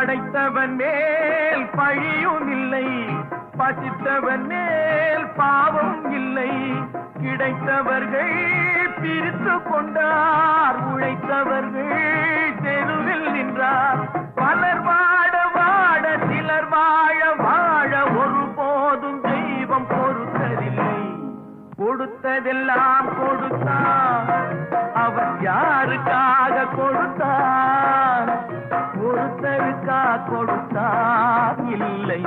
படைத்தவன் மேல் பழியும் இல்லை, பசித்தவன் மேல் பாவம் இல்லை. கிடைத்தவர்கள் பிரித்து கொண்டார், உழைத்தவர்கள் தெருவில் நின்றார். பலர் வாட வாட சிலர் வாழ வாழ ஒருபோதும் தெய்வம் பொறுத்ததில்லை. கொடுத்ததெல்லாம் கொடுத்தான், அவன் யாருக்காக கொடுத்தான்? ஒருத்தருக்கா கொடுத்தான், இல்லை